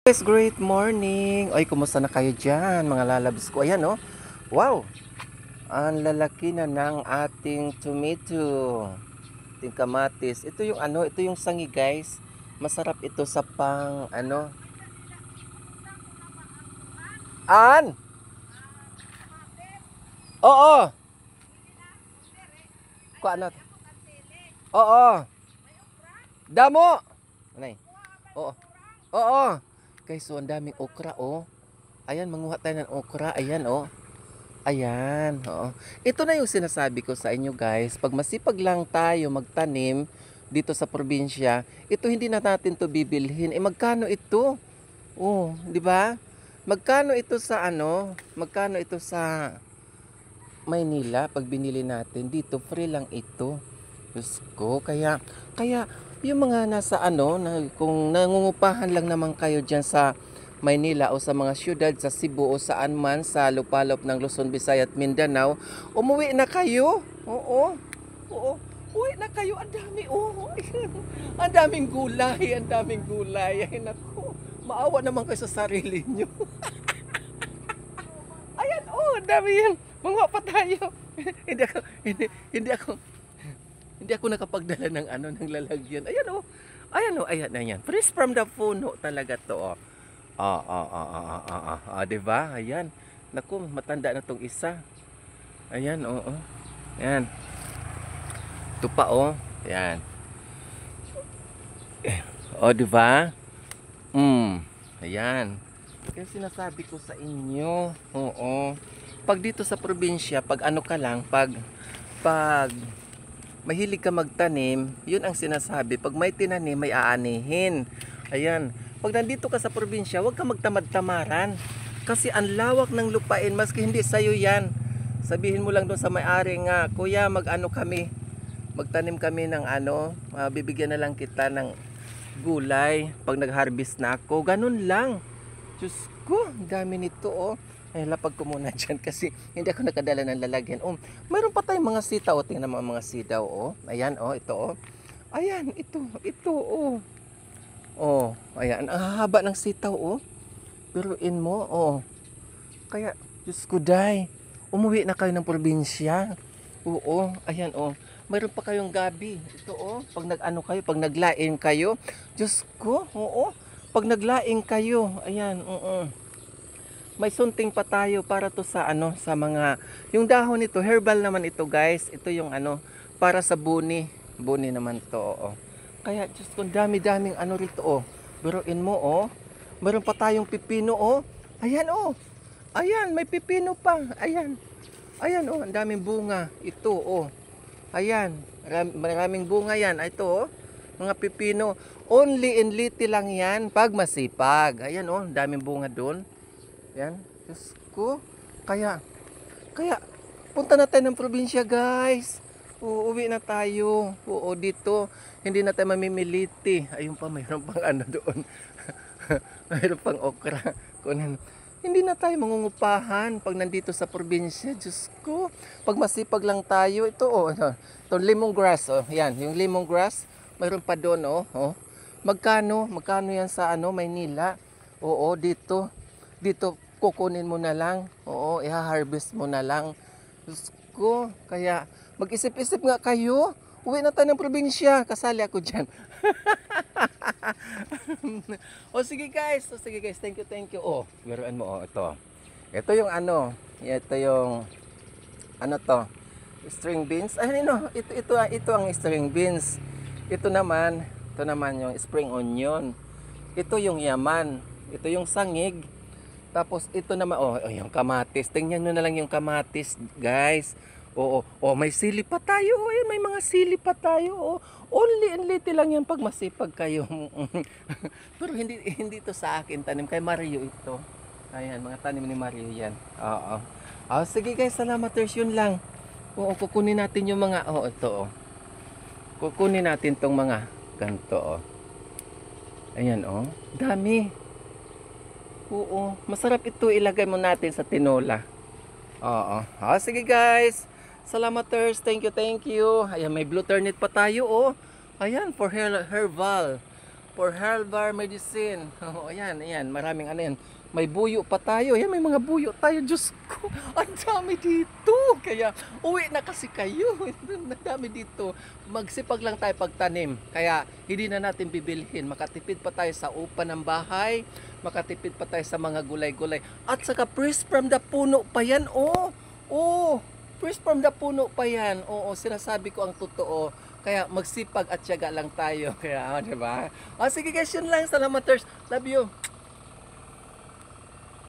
Guys, great morning! Ay, kumusta na kayo dyan, mga lalabs ko? Ayan, oh. Wow! Ang lalaki na ng ating tomato. Ating kamatis. Ito yung ito yung sangi, guys. Masarap ito sa An! Oo! Ano? Oo! Damo! Anay? Oo. Oo! Guys, so ang daming okra, oh. Ayan, manguha tayo ng okra. Ayan, oh. Ayan, oo. Ito na yung sinasabi ko sa inyo, guys. Pag masipag lang tayo magtanim dito sa probinsya, ito hindi na natin to bibilhin. Magkano ito? Oh, 'di ba? Magkano ito sa Magkano ito sa Maynila pag binili natin? Dito free lang ito. Diyos ko, kaya yung mga nasa kung nangungupahan lang naman kayo diyan sa Maynila o sa mga syudad sa Cebu o saan man sa lupalop ng Luzon, Visayas at Mindanao, umuwi na kayo. Oo. Oo. Uwi na kayo, ang dami ang daming gulay, ang daming gulay. Ay nako, maawa naman kayo sa sarili nyo. Ayan, oh, ang dami yan. Mga pa tayo. hindi ako, hindi, hindi ako, hindi ako nakapagdala ng ng lalagyan. Ayan, oh. Ayan, oh, ayan. Fresh from the puno talaga to, oh. Diba? Ayan. Naku, matanda na tong isa. Ayan, oo. Ayan. Ito pa, oh. Ayan. Oh, diba? Ayan. Kaya sinasabi ko sa inyo, oo. Pag dito sa probinsya, pag pag mahilig ka magtanim, yun ang sinasabi. Pag may tinanim, may aanihin. Ayan. Pag nandito ka sa probinsya, huwag ka magtamad-tamaran. Kasi ang lawak ng lupain, maski hindi sa'yo yan. Sabihin mo lang doon sa may-ari nga, kuya, magtanim kami ng bibigyan na lang kita ng gulay pag nag-harvest na ako. Ganun lang. Diyos ko, ang dami nito, oh. Ay, lapag ko muna dyan kasi hindi ako nakadala ng lalagyan. Oh, mayroon pa tayong mga sitaw. Tingnan mo ang mga sitaw, oh. Ayan, oh, ito, oh. Ayan, ito, oh. Oh, ayan, ang haba ng sitaw, oh. Biruin mo, oh. Kaya, Diyos ko, day, umuwi na kayo ng probinsya. Oo, ayan, oh. Mayroon pa kayong gabi. Ito, oh. Pag pag naglaing kayo. Diyos ko, oo. Pag naglaing kayo, ayan, oo. May sunting pa tayo para to sa sa mga, yung dahon nito, herbal naman ito, guys. Ito yung para sa buni. Buni naman to, oo. Kaya, Diyos ko, dami-daming rito, oh. Biruin mo, oh. Meron pa tayong pipino, oh. Ayan, oh. Ayan, may pipino pa. Ayan. Ayan, oh, ang daming bunga. Ito, oh. Ayan, maraming bunga yan. Ito, oh. Mga pipino. Only in Liti lang yan pag masipag. Ayan, oh, ang daming bunga doon. Ayan, Diyos ko. Kaya, punta na tayo ng probinsya, guys. Uuwi na tayo. Oo, dito. Hindi na tayo mamimiliti. Ayun pa, mayroon pang doon. Mayroon pang okra. Hindi na tayo mangungupahan pag nandito sa probinsya. Diyos ko. Pag masipag lang tayo. Ito, oh. Ito, lemongrass. Oh. Yan, yung lemongrass. Mayroon pa doon, oh. Oh. Magkano yan sa Maynila? Oo, dito. Dito, kukunin mo na lang. Oo, i-harvest mo na lang. Diyos ko, kaya mag-isip-isip nga kayo. Uwi na tayo ng probinsya. Kasali ako dyan. O sige guys. Thank you. Oh, biruan mo, oh, ito. Ito yung ito yung to? String beans. Ay, ito ang string beans. Ito naman yung spring onion. Ito yung yaman. Ito yung sangig. Tapos ito naman, yung kamatis. Tingnan nyo na lang yung kamatis, guys. Oo, may sili pa tayo. May mga sili pa tayo. Only and little lang yan pag masipag kayo. Pero hindi to sa akin tanim. Kay Mario ito. Ayan, mga tanim ni Mario yan. Oo. Sige guys, salamat. Yun lang. Oo, kukunin natin yung mga, ito. Kukunin natin tong mga ganito. Ayan, dami. Oo, masarap ito, ilagay mo natin sa tinola. Oo. Sige guys. Salamaters. Thank you. Ayan, may blue turnip pa tayo, oh. Ayan, for herbal. for herbal medicine. Oh, ayan, ayan, maraming ano yan. May buyo pa tayo. Yan, may mga buyo tayo. Diyos ko, ang dami dito. Kaya, uwi na kasi kayo. Ang dami dito. Magsipag lang tayo pagtanim. Kaya, hindi na natin bibilhin. Makatipid pa tayo sa upa ng bahay. Makatipid pa tayo sa mga gulay-gulay. At saka, fresh from the puno pa yan, oh. Oh, fresh from the puno pa yan. Oo, sinasabi ko ang totoo. Kaya magsipag at tiyaga lang tayo. Kaya, di ba? Sige guys, yun lang. Salamat, Love you.